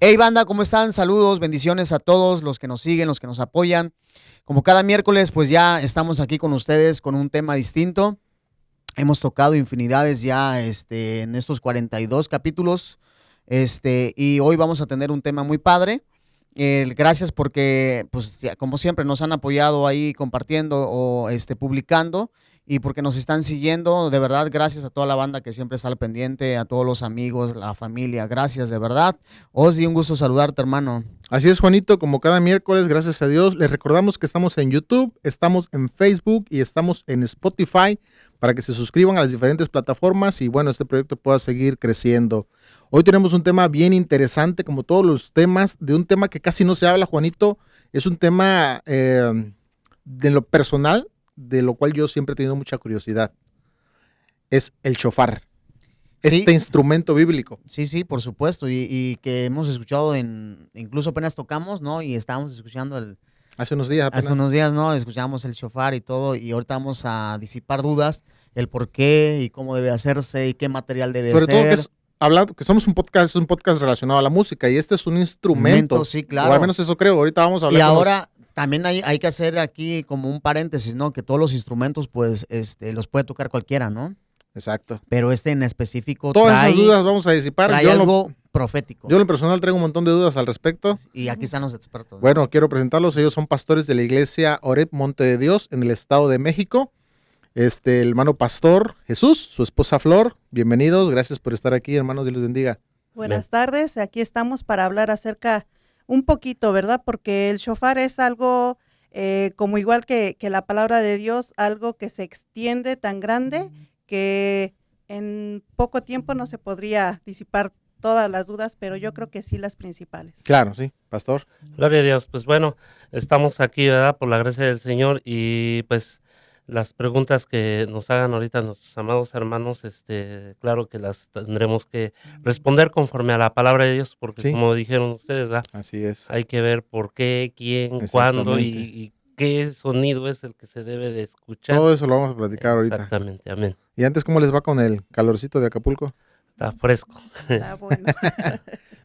Hey banda, ¿cómo están? Saludos, bendiciones a todos los que nos siguen, los que nos apoyan. Como cada miércoles, pues ya estamos aquí con ustedes con un tema distinto. Hemos tocado infinidades ya en estos 42 capítulos y hoy vamos a tener un tema muy padre. Gracias porque, pues, como siempre, nos han apoyado ahí compartiendo o publicando y porque nos están siguiendo. De verdad, gracias a toda la banda que siempre está al pendiente, a todos los amigos, la familia. Gracias, de verdad. Ozzy, un gusto saludarte, hermano. Así es, Juanito, como cada miércoles, gracias a Dios. Les recordamos que estamos en YouTube, estamos en Facebook y estamos en Spotify para que se suscriban a las diferentes plataformas y bueno, este proyecto pueda seguir creciendo. Hoy tenemos un tema bien interesante, como todos los temas, de un tema que casi no se habla, Juanito. Es un tema de lo personal, de lo cual yo siempre he tenido mucha curiosidad. Es el shofar. Sí. Este instrumento bíblico. Sí, por supuesto, y que hemos escuchado incluso apenas tocamos, ¿no? Y estábamos escuchando Hace unos días apenas. Hace unos días, ¿no? Escuchamos el shofar y todo, y ahorita vamos a disipar dudas, el por qué y cómo debe hacerse y qué material debe ser. Sobre todo que es, hablando, que somos un podcast relacionado a la música y este es un instrumento. Sí, claro. O al menos eso creo, ahorita vamos a hablar. Y ahora también hay que hacer aquí como un paréntesis, ¿no? Que todos los instrumentos, pues, los puede tocar cualquiera, ¿no? Exacto. Pero en específico todas esas dudas vamos a disipar. Trae algo profético. Yo en lo personal traigo un montón de dudas al respecto. Y aquí están los expertos, ¿no? Bueno, quiero presentarlos. Ellos son pastores de la iglesia Oreb Monte de Dios en el Estado de México. El hermano pastor Jesús, su esposa Flor. Bienvenidos, gracias por estar aquí, hermanos. Dios los bendiga. Buenas tardes, aquí estamos para hablar acerca un poquito, ¿verdad? Porque el shofar es algo como igual que la palabra de Dios, algo que se extiende tan grande que en poco tiempo no se podría disipar todas las dudas, pero yo creo que sí las principales. Claro, sí, pastor. Gloria a Dios. Pues bueno, estamos aquí, ¿verdad? Por la gracia del Señor y pues las preguntas que nos hagan ahorita nuestros amados hermanos, claro que las tendremos que responder conforme a la palabra de Dios, porque sí, como dijeron ustedes, ¿verdad? Así es. Hay que ver por qué, quién, cuándo y qué sonido es el que se debe de escuchar. Todo eso lo vamos a platicar ahorita. Exactamente, amén. ¿Y antes cómo les va con el calorcito de Acapulco? Está fresco. Está bueno.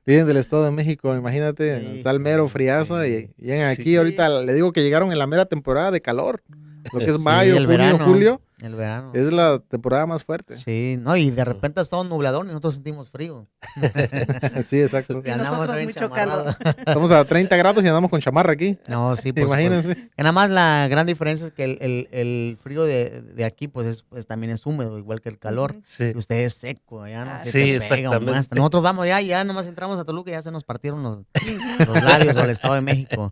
Vienen del Estado de México, imagínate, Sí, está el mero friazo y llegan sí. aquí ahorita, le digo que llegaron en la mera temporada de calor, lo que es Sí, mayo, el junio, verano, julio, el verano. es la temporada más fuerte. Sí, no, y de repente ha estado nubladón y nosotros sentimos frío. Sí, exacto. Y nosotros bien mucho chamarrados. Estamos a 30 grados y andamos con chamarra aquí. No, sí, por supuesto. Imagínense. Que nada más la gran diferencia es que el frío de aquí pues también es húmedo, igual que el calor. Sí. Y usted es seco, ya no Ah, se sí, te pega exactamente. más. Nosotros vamos ya nomás entramos a Toluca y ya se nos partieron los labios o el Estado de México.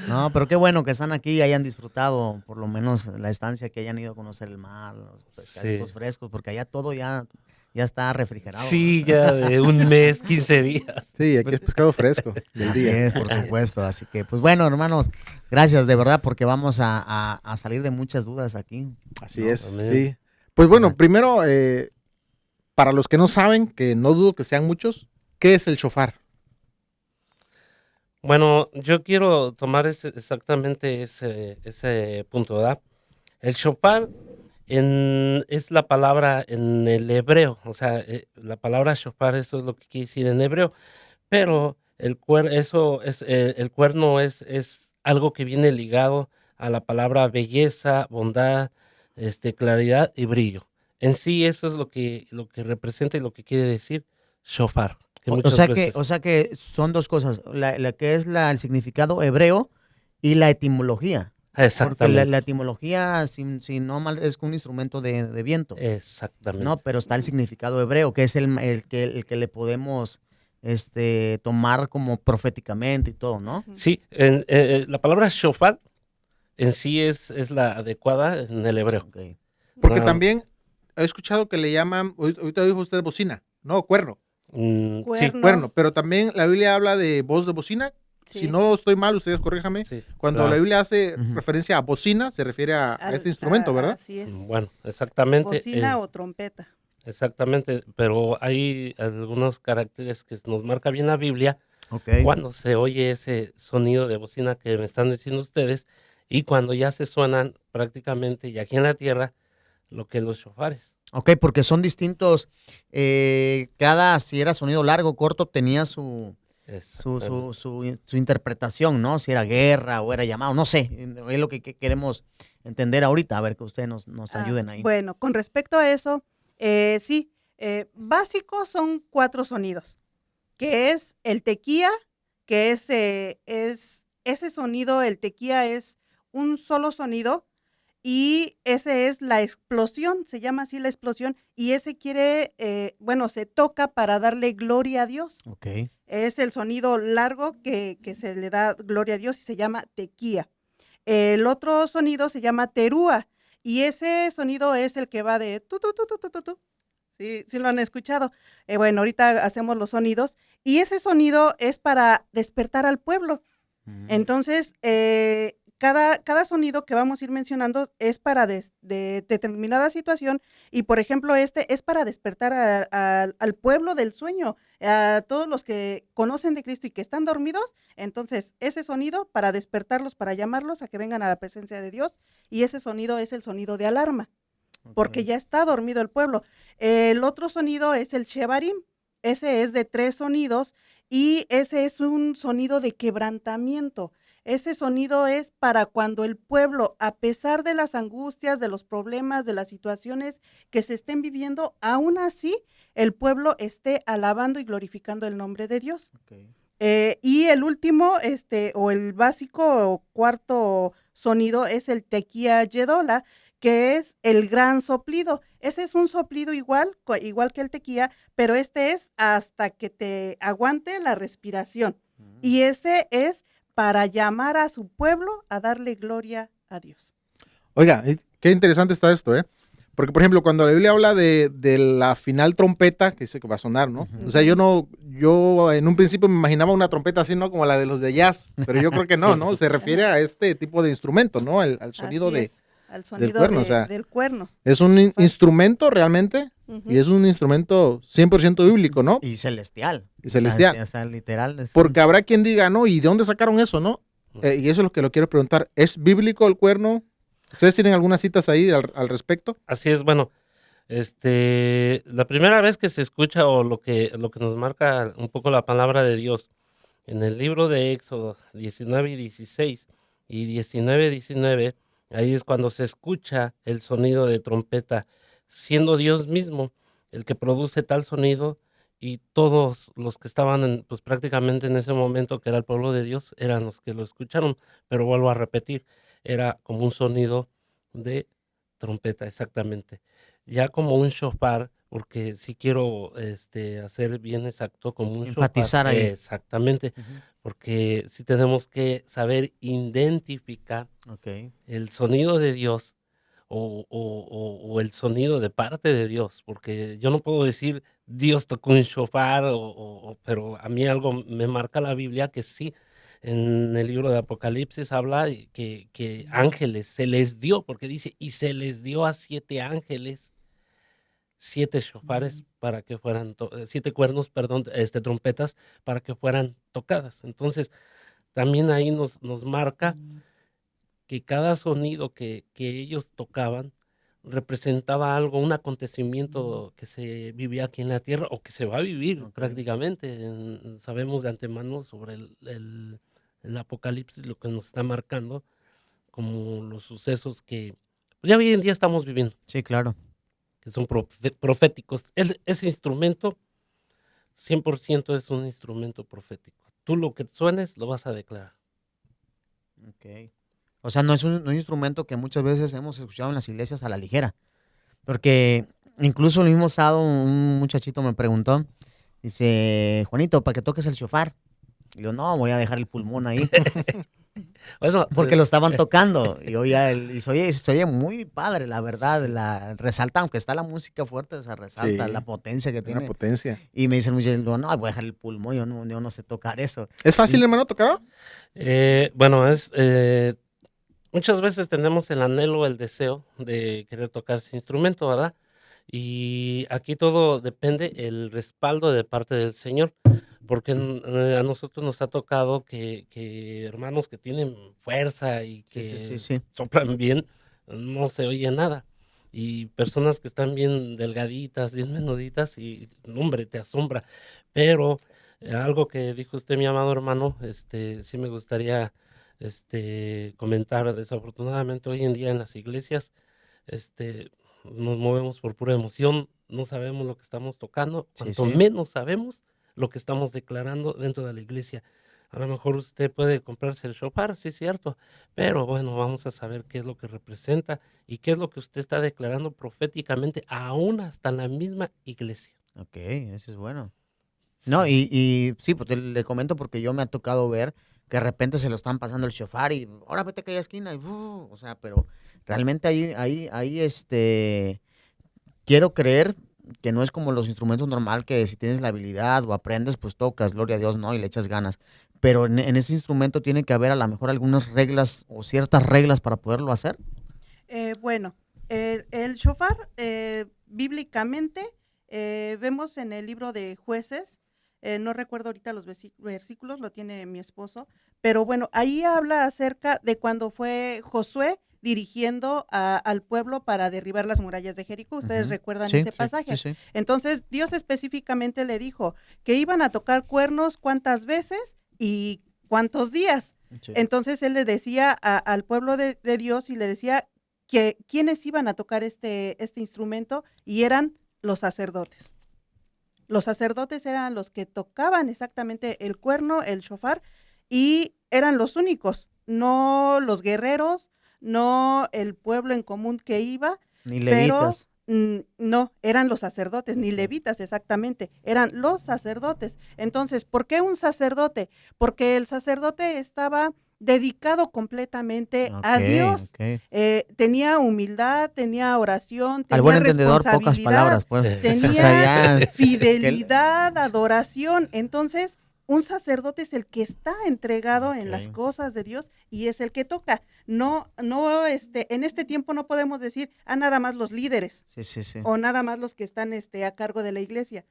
No, pero qué bueno que están aquí y hayan disfrutado por lo menos la estancia, que hayan ido a conocer el mar, los pescaditos frescos, porque allá todo ya está refrigerado. Sí, ya de un mes, 15 días. Sí, aquí es pescado fresco del Así día. es, por supuesto. Así que, pues bueno, hermanos, gracias de verdad porque vamos a salir de muchas dudas aquí. Así No, es, amén. sí. Pues bueno, Ajá. primero, para los que no saben, que no dudo que sean muchos, ¿qué es el shofar? Bueno, yo quiero tomar exactamente ese punto, ¿verdad? El shofar es la palabra en el hebreo, o sea, la palabra shofar, eso es lo que quiere decir en hebreo, pero el cuerno es algo que viene ligado a la palabra belleza, bondad, claridad y brillo. En sí, eso es lo que representa y lo que quiere decir shofar. Que muchas veces- O sea que son dos cosas, la que es el significado hebreo y la etimología. Porque Exactamente. la etimología, si no mal, es un instrumento de viento. Exactamente. No, pero está el significado hebreo, que es el que le podemos tomar como proféticamente y todo, ¿no? Sí, la palabra shofar en sí es la adecuada en el hebreo. Ok. Porque Ah. también he escuchado que le llaman, ahorita dijo usted bocina, no, cuerno. Sí, Cuerno. Cuerno, pero también la Biblia habla de voz de bocina. Sí. Si no estoy mal, ustedes corríjame. sí, Cuando claro. la Biblia hace Ujú. referencia a bocina, se refiere a este instrumento, ¿verdad? Así es. Bueno, exactamente. Bocina o trompeta. Exactamente, pero hay algunos caracteres que nos marca bien la Biblia Ok. cuando se oye ese sonido de bocina que me están diciendo ustedes y cuando ya se suenan prácticamente y aquí en la tierra lo que es los shofares. Ok, porque son distintos. Si era sonido largo, corto, tenía su su interpretación, ¿no? Si era guerra o era llamado, no sé, es lo que queremos entender ahorita, a ver que ustedes nos ayuden ahí. Bueno, con respecto a eso, sí, básicos son 4 sonidos, que es el tequía, que es ese sonido, el tequía es un solo sonido y ese es la explosión, se llama así la explosión, y ese se toca para darle gloria a Dios. Okay. Es el sonido largo que se le da gloria a Dios y se llama tequía. El otro sonido se llama terúa y ese sonido es el que va de tu, tu, tu, tu, tu, tu, tu. Sí, sí lo han escuchado. Bueno, ahorita hacemos los sonidos y ese sonido es para despertar al pueblo. Entonces, cada sonido que vamos a ir mencionando es para de determinada situación y, por ejemplo, este es para despertar al pueblo del sueño, a todos los que conocen de Cristo y que están dormidos. Entonces, ese sonido para despertarlos, para llamarlos a que vengan a la presencia de Dios, y ese sonido es el sonido de alarma, porque ya está dormido el pueblo. El otro sonido es el shevarim, ese es de 3 sonidos y ese es un sonido de quebrantamiento. Ese sonido es para cuando el pueblo, a pesar de las angustias, de los problemas, de las situaciones que se estén viviendo, aún así el pueblo esté alabando y glorificando el nombre de Dios. Okay. Y el último, o el básico o cuarto sonido es el tequía yedola, que es el gran soplido. Ese es un soplido igual que el tequía, pero este es hasta que te aguante la respiración. Y ese es para llamar a su pueblo a darle gloria a Dios. Oiga, qué interesante está esto, ¿eh? Porque, por ejemplo, cuando la Biblia habla de la final trompeta, que dice que va a sonar, ¿no? O sea, yo en un principio me imaginaba una trompeta así, ¿no? Como la de los de jazz, pero yo creo que no, ¿no? Se refiere a este tipo de instrumento, ¿no? Al sonido al sonido del cuerno, o sea, del cuerno. Es un instrumento realmente, y es un instrumento 100% bíblico, ¿no? Y celestial. Y celestial. O sea, literal. Porque habrá quien diga, ¿no? ¿Y de dónde sacaron eso, no? Y eso es lo que lo quiero preguntar. ¿Es bíblico el cuerno? ¿Ustedes tienen algunas citas ahí al respecto? Así es, bueno, la primera vez que se escucha o lo que nos marca un poco la palabra de Dios en el libro de Éxodo 19 y 16 y 19, ahí es cuando se escucha el sonido de trompeta, siendo Dios mismo el que produce tal sonido y todos los que estaban pues prácticamente en ese momento, que era el pueblo de Dios, eran los que lo escucharon, pero vuelvo a repetir, era como un sonido de trompeta, exactamente. Ya como un shofar, porque sí quiero hacer bien exacto, como un enfatizar shofar, ahí. exactamente, porque sí tenemos que saber identificar Okay. el sonido de Dios o el sonido de parte de Dios, porque yo no puedo decir Dios tocó un shofar, pero a mí algo me marca la Biblia que sí, en el libro de Apocalipsis habla que ángeles se les dio, porque dice, y se les dio a 7 ángeles 7 shofares para que fueran, 7 cuernos, perdón, trompetas para que fueran tocadas. Entonces, también ahí nos marca que cada sonido que ellos tocaban representaba algo, un acontecimiento que se vivía aquí en la tierra o que se va a vivir prácticamente. Sabemos de antemano sobre el Apocalipsis, lo que nos está marcando, como los sucesos que ya hoy en día estamos viviendo. Sí, claro. Que son proféticos. Ese instrumento 100% es un instrumento profético. Tú lo que suenes lo vas a declarar. Okay. O sea, no es un instrumento que muchas veces hemos escuchado en las iglesias a la ligera. Porque incluso el mismo sábado un muchachito me preguntó, dice, Juanito, ¿para que toques el shofar? Y yo, no, voy a dejar el pulmón ahí. Bueno, Porque lo estaban tocando. Y se oye muy padre, la verdad. Resalta, aunque está la música fuerte, o sea, resalta la potencia que tiene. Una potencia. Y me dice el muchacho, no, voy a dejar el pulmón, yo no sé tocar eso. ¿Es fácil, hermano, tocar? Bueno, muchas veces tenemos el anhelo, el deseo de querer tocar ese instrumento, ¿verdad? Y aquí todo depende el respaldo de parte del Señor, porque a nosotros nos ha tocado que hermanos que tienen fuerza y que Sí. soplan bien, no se oye nada. Y personas que están bien delgaditas, bien menuditas y, hombre, te asombra. Pero Algo que dijo usted, mi amado hermano, sí me gustaría comentar. Desafortunadamente hoy en día en las iglesias, nos movemos por pura emoción, no sabemos lo que estamos tocando, Sí, cuanto sí. menos sabemos lo que estamos declarando dentro de la iglesia. A lo mejor usted puede comprarse el shofar, sí es cierto, pero bueno, vamos a saber qué es lo que representa y qué es lo que usted está declarando proféticamente, aún hasta en la misma iglesia. Ok, eso es bueno. Sí. No, y sí, pues le comento porque yo me ha tocado ver que de repente se lo están pasando el shofar y ahora vete a aquella esquina y o sea, pero realmente ahí, quiero creer que no es como los instrumentos normal que si tienes la habilidad o aprendes, pues tocas, gloria a Dios, ¿no? Y le echas ganas. Pero en ese instrumento tiene que haber a lo mejor algunas reglas o ciertas reglas para poderlo hacer. Bueno, el shofar, bíblicamente, vemos en el libro de Jueces, no recuerdo ahorita los versículos, lo tiene mi esposo, pero bueno, ahí habla acerca de cuando fue Josué dirigiendo al pueblo para derribar las murallas de Jericó. Ustedes Ujú. recuerdan Sí, ese sí, pasaje. sí. Entonces, Dios específicamente le dijo que iban a tocar cuernos cuántas veces y cuántos días. Sí. Entonces, él le decía al pueblo de Dios y le decía que quiénes iban a tocar este instrumento, y eran los sacerdotes. Los sacerdotes eran los que tocaban exactamente el cuerno, el shofar, y eran los únicos, no los guerreros, no el pueblo en común que iba, Ni pero levitas. no, eran los sacerdotes, ni Ok. levitas exactamente, eran los sacerdotes. Entonces, ¿por qué un sacerdote? Porque el sacerdote estaba dedicado completamente Ok, a Dios, ok. tenía humildad, tenía oración, Al buen tenía entendedor, pocas responsabilidad, palabras, pues. O sea, tenía ya. Que fidelidad, adoración. Entonces, un sacerdote es el que está entregado en las Ok. cosas de Dios y es el que toca. No, en este tiempo no podemos decir, nada más los líderes Sí, sí, sí. o nada más los que están a cargo de la iglesia.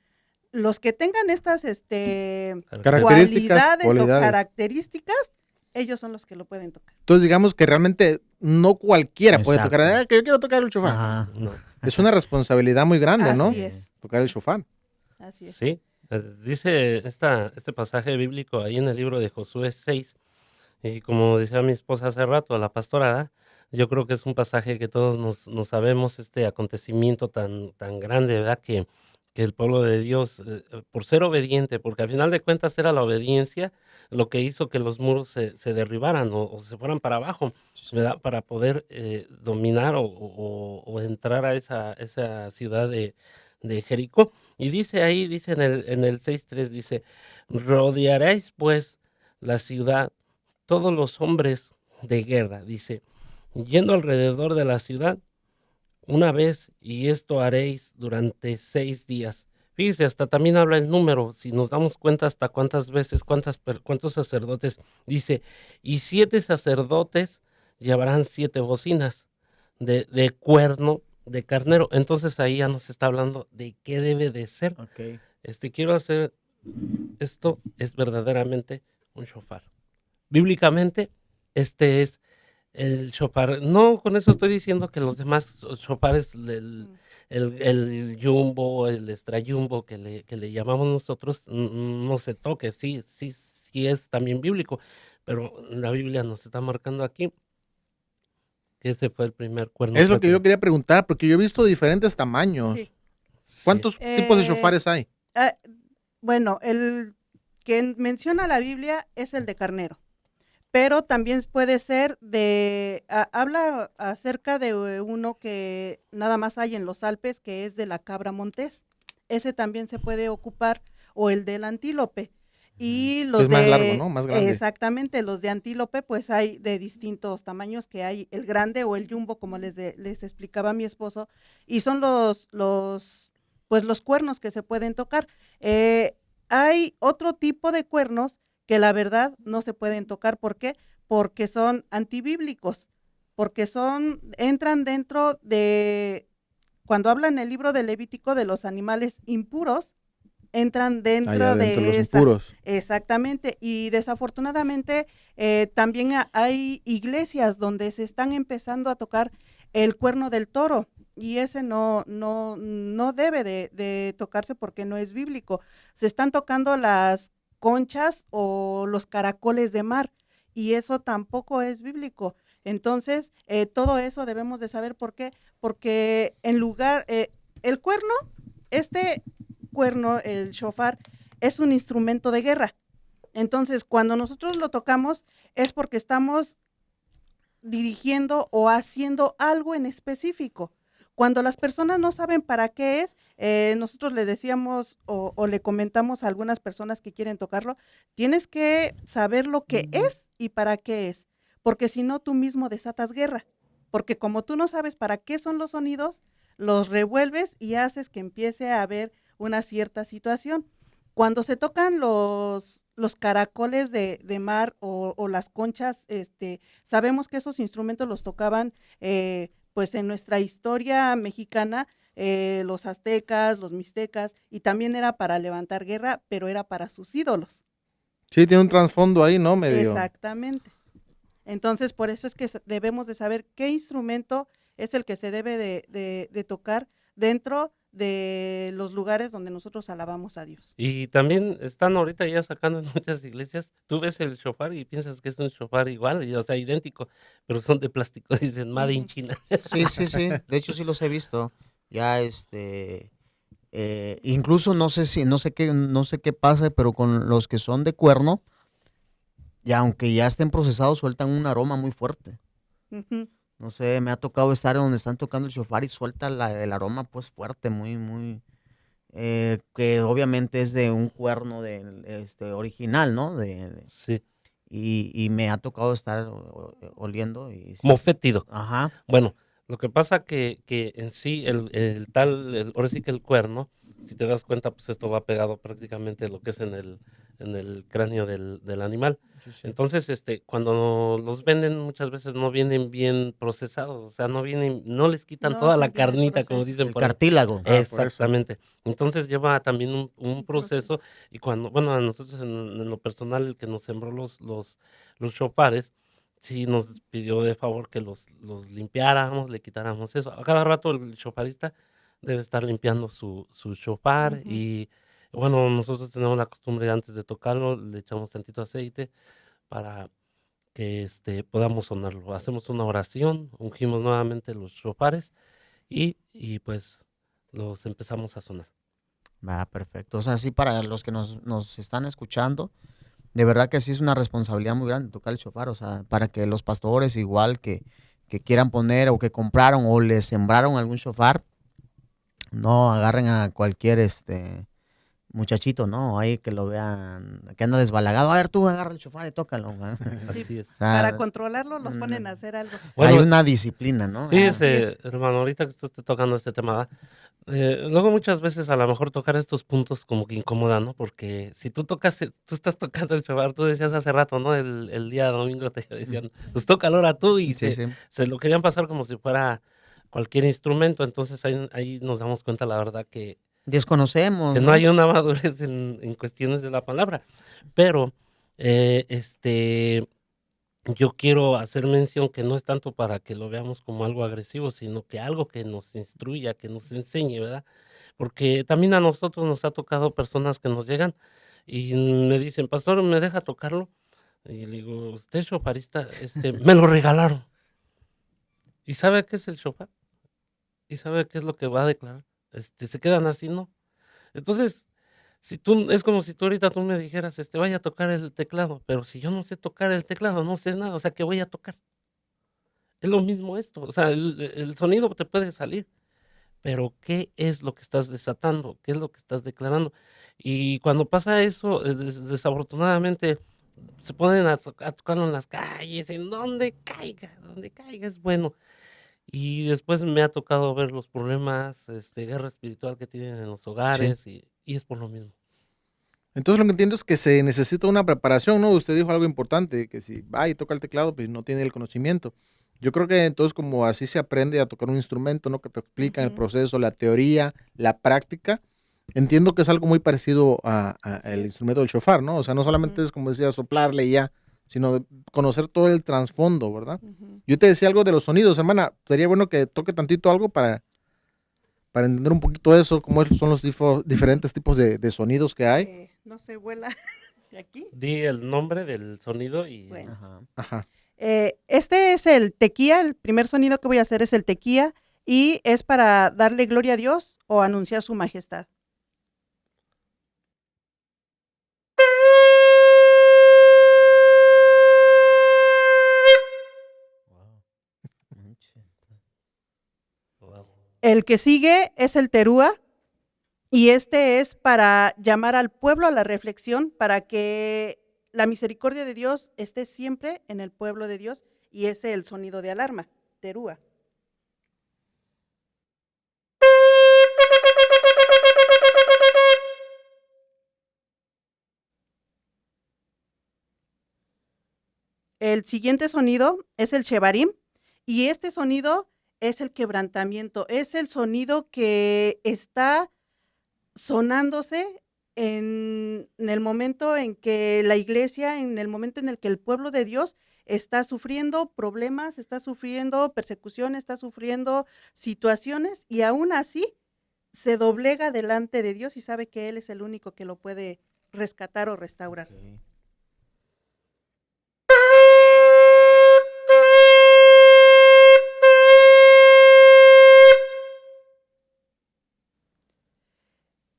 Los que tengan estas Características, cualidades o cualidades. características, ellos son los que lo pueden tocar. Entonces, digamos que realmente no cualquiera puede tocar. Exacto. Que yo quiero tocar el shofar. Ajá. No. Es una responsabilidad muy grande, ¿no? Así Sí. es, Tocar el shofar. así es. Sí, dice este pasaje bíblico ahí en el libro de Josué 6, y como decía mi esposa hace rato, la pastora, ¿verdad? Yo creo que es un pasaje que todos nos sabemos, este acontecimiento tan grande, ¿verdad? Que el pueblo de Dios, por ser obediente, porque al final de cuentas era la obediencia lo que hizo que los muros se derribaran o se fueran para abajo, ¿verdad? Para poder dominar o entrar a esa ciudad de Jericó. Y dice ahí, dice en el 6:3, dice, rodearéis pues la ciudad, todos los hombres de guerra, dice, yendo alrededor de la ciudad una vez, y esto haréis durante 6 días. Fíjese, hasta también habla el número, si nos damos cuenta hasta cuántas veces, cuántos sacerdotes, dice, y 7 sacerdotes llevarán 7 bocinas de cuerno de carnero. Entonces ahí ya nos está hablando de qué debe de ser. Ok. Quiero hacer, esto es verdaderamente un shofar. Bíblicamente, este es el shofar. No, con eso estoy diciendo que los demás shofares, Mm. el jumbo, el extra jumbo que le llamamos nosotros, no se toque. Sí, sí, sí es también bíblico, pero la Biblia nos está marcando aquí que ese fue el primer cuerno Es lo que yo platino. quería preguntar, porque yo he visto diferentes tamaños. Sí. Sí. ¿Cuántos tipos de Eh, shofares hay? ah, bueno, el que menciona la Biblia es el de carnero, pero también puede ser habla acerca de uno que nada más hay en los Alpes, que es de la cabra montés. Ese también se puede ocupar, o el del antílope. Y Que los es más largo, ¿no? Más grande. exactamente, los de antílope, pues hay de distintos tamaños, que hay el grande o el jumbo, como les explicaba mi esposo, y son pues los cuernos que se pueden tocar. Hay otro tipo de cuernos que la verdad no se pueden tocar. ¿Por qué? Porque son antibíblicos, porque entran dentro de, cuando habla en el libro de Levítico de los animales impuros, entran Allá dentro dentro, los de esa. impuros. Exactamente, y desafortunadamente también hay iglesias donde se están empezando a tocar el cuerno del toro, y ese no debe de tocarse porque no es bíblico. Se están tocando conchas o los caracoles de mar, y eso tampoco es bíblico. Entonces, todo eso debemos de saber por qué, porque el cuerno, este cuerno, el shofar, es un instrumento de guerra. Entonces, cuando nosotros lo tocamos es porque estamos dirigiendo o haciendo algo en específico. Cuando las personas no saben para qué es, nosotros le decíamos o le comentamos a algunas personas que quieren tocarlo, tienes que saber lo que es y para qué es, porque si no tú mismo desatas guerra, porque como tú no sabes para qué son los sonidos, los revuelves y haces que empiece a haber una cierta situación. Cuando se tocan los caracoles de mar o las conchas, sabemos que esos instrumentos los tocaban pues en nuestra historia mexicana, los aztecas, los mixtecas, y también era para levantar guerra, pero era para sus ídolos. Sí, tiene un trasfondo ahí, ¿no? Medio. Exactamente. Entonces, por eso es que debemos de saber qué instrumento es el que se debe de tocar dentro de los lugares donde nosotros alabamos a Dios. Y también están ahorita ya sacando en muchas iglesias, tú ves el shofar y piensas que es un shofar igual, o sea, idéntico, pero son de plástico, dicen Made in China. Sí, sí, sí. De hecho, sí los he visto. Ya, incluso no sé qué pasa, pero con los que son de cuerno, ya aunque ya estén procesados, sueltan un aroma muy fuerte. Ujú. No sé, me ha tocado estar donde están tocando el shofar y suelta el aroma pues fuerte, muy, que obviamente es de un cuerno original, ¿no? Sí, Y me ha tocado estar oliendo y sí. como fétido. Ajá. Bueno, lo que pasa que en sí, ahora sí que el cuerno, si te das cuenta, pues esto va pegado prácticamente lo que es en el cráneo del animal. Entonces, cuando los venden muchas veces no vienen bien procesados, o sea, no les quitan No toda la hacen bien el carnita, como proceso. dicen El por ahí. cartílago. por eso. Exactamente. Entonces lleva también un proceso, proceso. y bueno, a nosotros en lo personal, el que nos sembró los shofares, sí nos pidió de favor que los limpiáramos, le quitáramos eso. A cada rato el shofarista debe estar limpiando su shofar. Ujú. Y bueno, nosotros tenemos la costumbre antes de tocarlo, le echamos tantito aceite para que podamos sonarlo. Hacemos una oración, ungimos nuevamente los shofares y pues los empezamos a sonar. Va, perfecto. O sea, sí, para los que nos están escuchando, de verdad que sí es una responsabilidad muy grande tocar el shofar. O sea, para que los pastores igual que quieran poner o que compraron o les sembraron algún shofar, no agarren a cualquier muchachito, ¿no? Ahí que lo vean, que anda desbalagado. A ver, tú agarra el shofar y tócalo. ¿no? Así es. O sea, Para controlarlo los ponen a hacer algo. Bueno, hay una disciplina, ¿no? Así fíjese, es. hermano, ahorita que tú estés tocando este tema, ¿verdad? Luego muchas veces a lo mejor tocar estos puntos como que incomoda, ¿no? Porque si tú tú estás tocando el shofar, tú decías hace rato, ¿no? El día domingo te decían, pues tócalo ahora tú, y Sí, sí. se lo querían pasar como si fuera cualquier instrumento. Entonces ahí nos damos cuenta, la verdad, que Desconocemos, no ¿no? hay una madurez en cuestiones de la palabra. Pero, yo quiero hacer mención que no es tanto para que lo veamos como algo agresivo, sino que algo que nos instruya, que nos enseñe, ¿verdad? Porque también a nosotros nos ha tocado personas que nos llegan y me dicen, pastor, ¿me deja tocarlo? Y le digo, usted es shofarista, me lo regalaron. ¿Y sabe qué es el shofar? ¿Y sabe qué es lo que va a declarar? Se quedan así, ¿no? Entonces, es como si tú ahorita tú me dijeras, vaya a tocar el teclado, pero si yo no sé tocar el teclado, no sé nada, o sea, ¿qué voy a tocar? Es lo mismo esto, o sea, el sonido te puede salir, pero ¿qué es lo que estás desatando? ¿Qué es lo que estás declarando? Y cuando pasa eso, desafortunadamente, se ponen a tocarlo en las calles, en donde caiga es bueno. Y después me ha tocado ver los problemas, guerra espiritual que tienen en los Sí. hogares, y es por lo mismo. Entonces lo que entiendo es que se necesita una preparación, ¿no? Usted dijo algo importante, que si va y toca el teclado, pues no tiene el conocimiento. Yo creo que entonces como así se aprende a tocar un instrumento, ¿no? Que te explican el Ujú. proceso, la teoría, la práctica. Entiendo que es algo muy parecido Así al es. instrumento del shofar, ¿no? O sea, no solamente Ujú. es como decía soplarle y ya, sino de conocer todo el trasfondo, ¿verdad? Ujú. Yo te decía algo de los sonidos, hermana. Sería bueno que toque tantito algo para entender un poquito eso, cómo son los diferentes tipos de sonidos que hay. No se vuela. ¿Y aquí? Di el nombre del sonido y Bueno. Ajá. Ajá. Este es el tequía, el primer sonido que voy a hacer es el tequía y es para darle gloria a Dios o anunciar su majestad. wow. El que sigue es el terúa y este es para llamar al pueblo a la reflexión, para que la misericordia de Dios esté siempre en el pueblo de Dios y ese es el sonido de alarma, terúa. El siguiente sonido es el shevarim y este sonido es el quebrantamiento, es el sonido que está sonándose en el momento en que la iglesia, en el momento en el que el pueblo de Dios está sufriendo problemas, está sufriendo persecución, está sufriendo situaciones y aún así se doblega delante de Dios y sabe que Él es el único que lo puede rescatar o restaurar. Ok.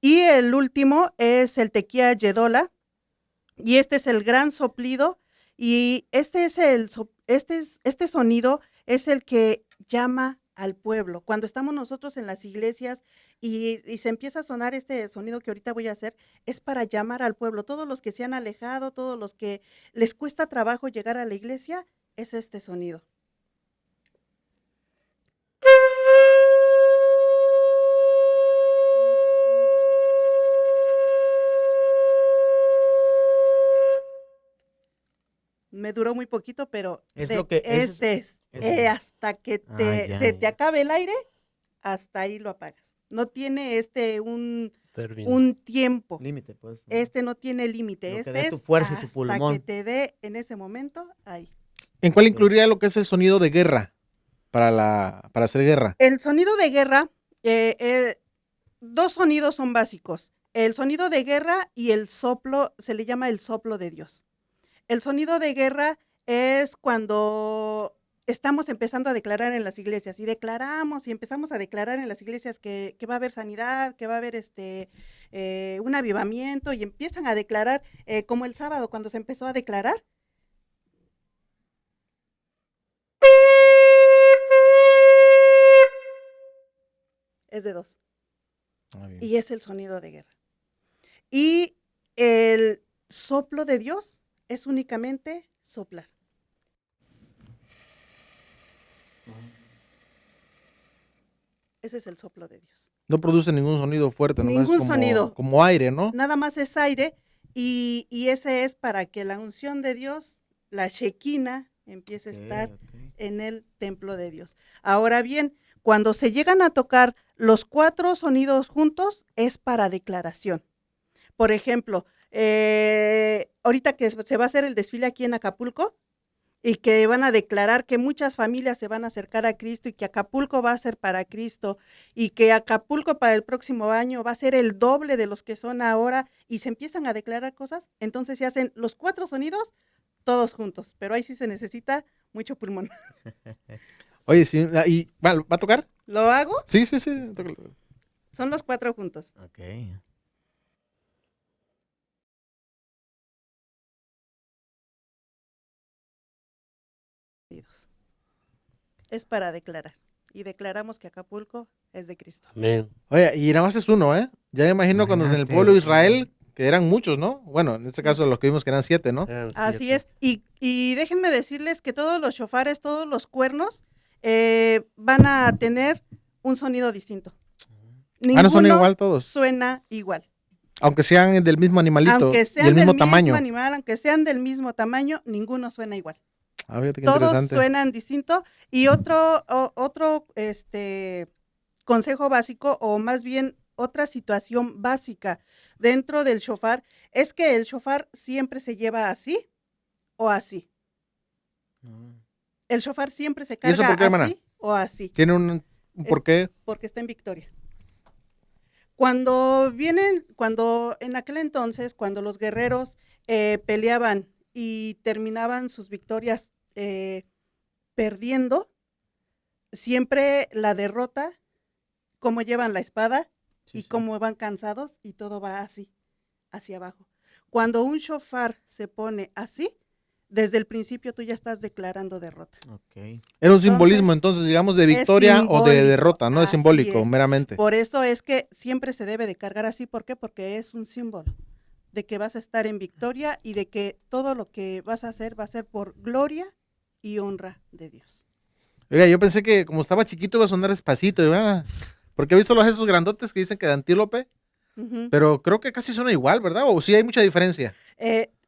Y el último es el tequía yedola, y este es el gran soplido, y este sonido es el que llama al pueblo. Cuando estamos nosotros en las iglesias y se empieza a sonar este sonido que ahorita voy a hacer, es para llamar al pueblo. Todos los que se han alejado, todos los que les cuesta trabajo llegar a la iglesia, es este sonido. Me duró muy poquito, pero Es lo que- ese es- hasta que ya, se te ya. acabe el aire, hasta ahí lo apagas. No tiene un Término. tiempo. Límite, pues. Este no tiene límite. Lo que Este dé tu es fuerza y tu hasta pulmón. que te dé en ese momento, ahí. ¿En cuál Ok. incluiría lo que es el sonido de guerra para hacer guerra? El sonido de guerra, dos sonidos son básicos. El sonido de guerra y el soplo, se le llama el soplo de Dios. El sonido de guerra es cuando estamos empezando a declarar en las iglesias y declaramos y empezamos a declarar en las iglesias que va a haber sanidad, que va a haber un avivamiento y empiezan a declarar como el sábado cuando se empezó a declarar. Es de dos y es el sonido de guerra. Y el soplo de Dios es únicamente soplar. Ese es el soplo de Dios. No produce ningún sonido fuerte, nomás Ningún es sonido. como aire, ¿no? Nada más es aire y ese es para que la unción de Dios, la Shekinah, empiece a estar en el templo de Dios. Ahora bien, cuando se llegan a tocar los 4 sonidos juntos, es para declaración. Por ejemplo, ahorita que se va a hacer el desfile aquí en Acapulco, y que van a declarar que muchas familias se van a acercar a Cristo y que Acapulco va a ser para Cristo y que Acapulco para el próximo año va a ser el doble de los que son ahora y se empiezan a declarar cosas, entonces se hacen los 4 sonidos todos juntos, pero ahí sí se necesita mucho pulmón. Oye, sí, ¿y va a tocar? ¿Lo hago? Sí, sí, sí. Tócalo. Son los 4 juntos. Ok. Es para declarar y declaramos que Acapulco es de Cristo. Amén. Oye, y nada más es uno, ¿eh? Ya me imagino cuando en el Imagínate. pueblo de Israel, que eran muchos, ¿no? Bueno, en este caso los que vimos que eran 7, ¿no? Eran Así 7. es. Y déjenme decirles que todos los shofares, todos los cuernos, van a tener un sonido distinto. Ah, no son Ninguno igual todos. suena igual. Aunque sean del mismo animalito Aunque y sean del del mismo mismo tamaño. animal, aunque sean del mismo tamaño, ninguno suena igual. Ah, fíjate qué Todos interesante. suenan distinto. Y otro consejo básico, o más bien otra situación básica dentro del shofar, es que el shofar siempre se lleva así o así. El shofar siempre se ¿Y eso carga por qué, hermana? así o así, ¿Tiene un Es- por qué? porque está en victoria. Cuando en aquel entonces, cuando los guerreros peleaban y terminaban sus victorias perdiendo, siempre la derrota, cómo llevan la espada y cómo van cansados y todo va así, hacia abajo. Cuando un shofar se pone así, desde el principio tú ya estás declarando derrota. Ok. Era un simbolismo, entonces, digamos, de victoria o de derrota, no es así simbólico, es. meramente. Por eso es que siempre se debe de cargar así. ¿Por qué? Porque es un símbolo de que vas a estar en victoria y de que todo lo que vas a hacer va a ser por gloria y honra de Dios. Oiga, yo pensé que como estaba chiquito iba a sonar despacito, ¿verdad? Porque he visto los esos grandotes que dicen que de antílope, pero creo que casi suena igual, ¿verdad? O sí hay mucha diferencia.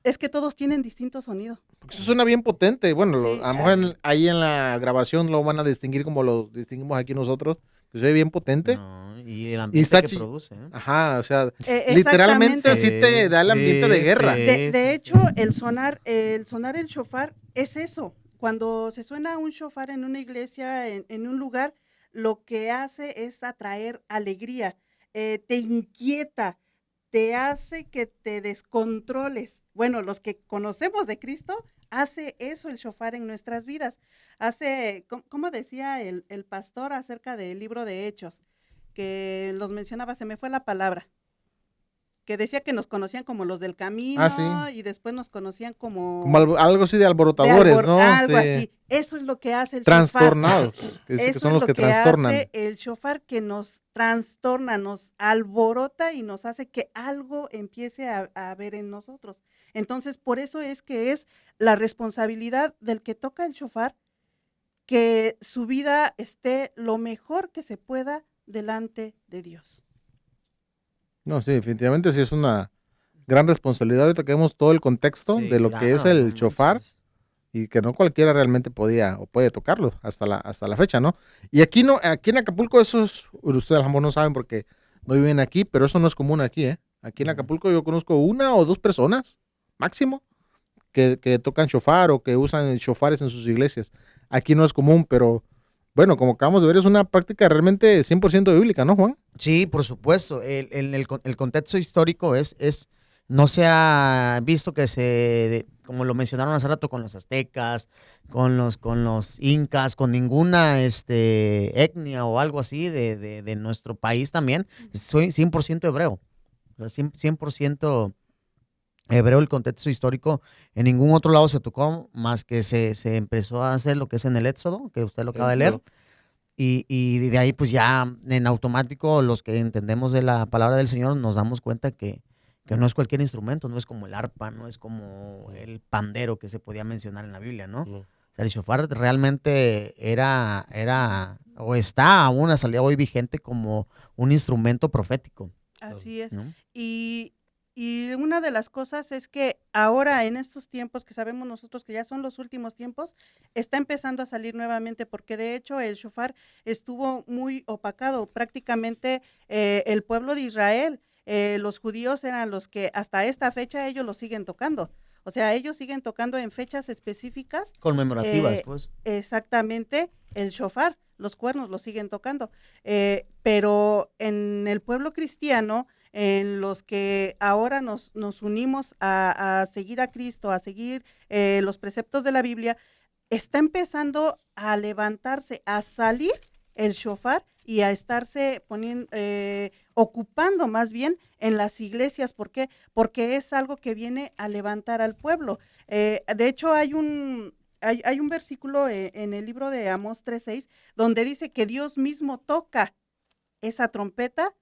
Es que todos tienen distinto sonido. Porque eso suena bien potente. Bueno, Sí, a lo mejor ahí en la grabación lo van a distinguir como lo distinguimos aquí nosotros, que se ve bien potente. No, y el Y ambiente está que produce. ¿eh? Ajá, o sea, Exactamente. literalmente así te da el ambiente de guerra. De hecho, el sonar el shofar es eso. Cuando se suena un shofar en una iglesia, en un lugar, lo que hace es atraer alegría, te inquieta, te hace que te descontroles. Bueno, los que conocemos de Cristo, hace eso el shofar en nuestras vidas. Hace, ¿cómo decía el pastor acerca del libro de Hechos? Que los mencionaba, se me fue la palabra, que decía que nos conocían como los del camino sí. y después nos conocían Como algo así de de alborotadores, ¿no? algo Sí. así. Eso es lo que hace el shofar. Trastornados, que Eso son es los lo que que trastornan. hace el shofar, que nos trastorna, nos alborota y nos hace que algo empiece a haber en nosotros. Entonces, por eso es que es la responsabilidad del que toca el shofar que su vida esté lo mejor que se pueda delante de Dios. No, sí, definitivamente sí es una gran responsabilidad. Ahorita que vemos todo el contexto Sí, de lo que es claro, el no shofar manches. y que no cualquiera realmente podía o puede tocarlo hasta la fecha, ¿no? Y aquí no, aquí en Acapulco eso es, ustedes a lo mejor no saben porque no viven aquí, pero eso no es común aquí, ¿eh? Aquí en Acapulco yo conozco una o dos personas máximo que tocan shofar o que usan shofares en sus iglesias. Aquí no es común, pero bueno, como acabamos de ver, es una práctica realmente 100% bíblica, ¿no, Juan? Sí, por supuesto. El contexto histórico no se ha visto que como lo mencionaron hace rato, con los aztecas, con los incas, con ninguna etnia o algo así de nuestro país también. Soy 100% hebreo. O sea, 100% hebreo el contexto histórico. En ningún otro lado se tocó más que se empezó a hacer lo que es en el Éxodo, que usted lo acaba de leer. Y de ahí pues ya en automático los que entendemos de la palabra del Señor nos damos cuenta que no es cualquier instrumento, no es como el arpa, no es como el pandero que se podía mencionar en la Biblia, ¿no? No. O sea, el shofar realmente era o está aún a salida hoy vigente como un instrumento profético, Así es. ¿no? Y una de las cosas es que ahora en estos tiempos que sabemos nosotros que ya son los últimos tiempos, está empezando a salir nuevamente, porque de hecho el shofar estuvo muy opacado. Prácticamente el pueblo de Israel, los judíos eran los que hasta esta fecha ellos lo siguen tocando. O sea, ellos siguen tocando en fechas específicas. Conmemorativas, pues. Exactamente, el shofar, los cuernos los siguen tocando. Pero en el pueblo cristiano, en los que ahora nos unimos a seguir a Cristo, a seguir los preceptos de la Biblia, está empezando a levantarse, a salir el shofar y a estarse poniendo, ocupando más bien en las iglesias. ¿Por qué? Porque es algo que viene a levantar al pueblo. De hecho, hay un versículo en el libro de Amós 3:6 donde dice que Dios mismo toca esa trompeta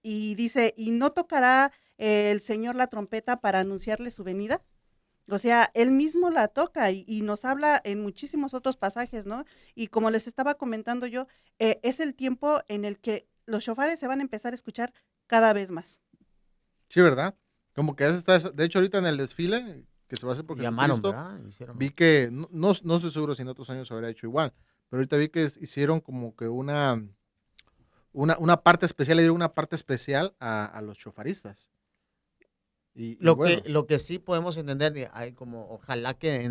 y dice, ¿y no tocará el Señor la trompeta para anunciarle su venida? O sea, él mismo la toca y nos habla en muchísimos otros pasajes, ¿no? Y como les estaba comentando yo, es el tiempo en el que los shofares se van a empezar a escuchar cada vez más. Sí, ¿verdad? Como que está, de hecho ahorita en el desfile que se va a hacer por Llamaron, Jesucristo, ¿verdad? Hicieron. vi que, no estoy seguro si en otros años se habría hecho igual, pero ahorita vi que hicieron como que una parte especial, le dieron una parte especial a los chofaristas. Y bueno, Lo que sí podemos entender, hay como, ojalá que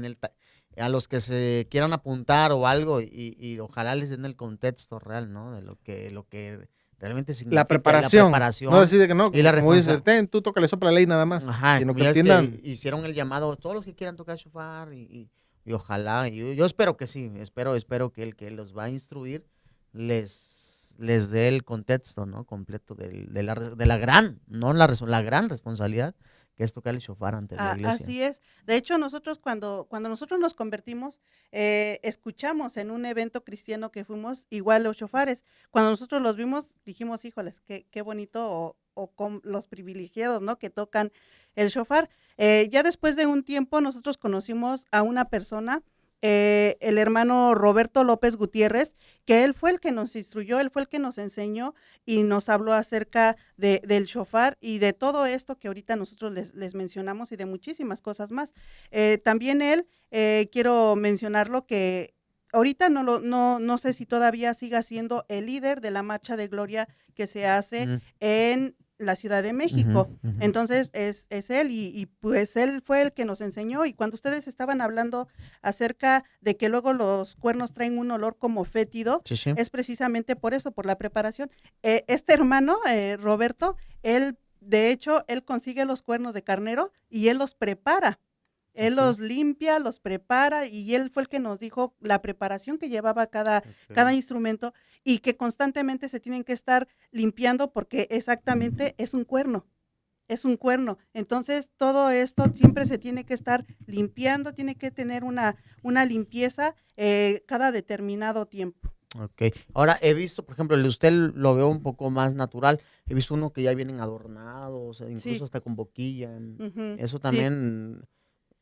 a los que se quieran apuntar o algo, y ojalá les den el contexto real, ¿no? De lo que realmente significa preparación. la preparación. No decir que no, y la como dice, responsa- tú toca, le sopla la ley nada más. Ajá, Sino que ya es que entiendan. hicieron el llamado, todos los que quieran tocar shofar y ojalá, yo espero que sí, espero que el que los va a instruir les dé el contexto, ¿no? Completo de la gran, no la gran responsabilidad que es tocar el shofar ante la iglesia. Así es. De hecho, nosotros cuando nosotros nos convertimos, escuchamos en un evento cristiano que fuimos igual los shofares. Cuando nosotros los vimos, dijimos, híjoles, qué bonito o con los privilegiados, ¿no? Que tocan el shofar. Ya después de un tiempo, nosotros conocimos a una persona, el hermano Roberto López Gutiérrez, que él fue el que nos instruyó, él fue el que nos enseñó y nos habló acerca del shofar y de todo esto que ahorita nosotros les mencionamos y de muchísimas cosas más. También él, quiero mencionarlo que ahorita no sé si todavía siga siendo el líder de la marcha de gloria que se hace en la Ciudad de México. Entonces es él y pues él fue el que nos enseñó. Y cuando ustedes estaban hablando acerca de que luego los cuernos traen un olor como fétido, Sí, sí. es precisamente por eso, por la preparación. Este hermano, Roberto, de hecho, él consigue los cuernos de carnero y él los prepara. Él Así los limpia, los prepara y él fue el que nos dijo la preparación que llevaba cada instrumento y que constantemente se tienen que estar limpiando porque exactamente es un cuerno. Es un cuerno. Entonces, todo esto siempre se tiene que estar limpiando, tiene que tener una limpieza cada determinado tiempo. Ok. Ahora he visto, por ejemplo, el de usted lo veo un poco más natural. He visto uno que ya vienen adornados, incluso Sí. hasta con boquilla. Eso Sí. también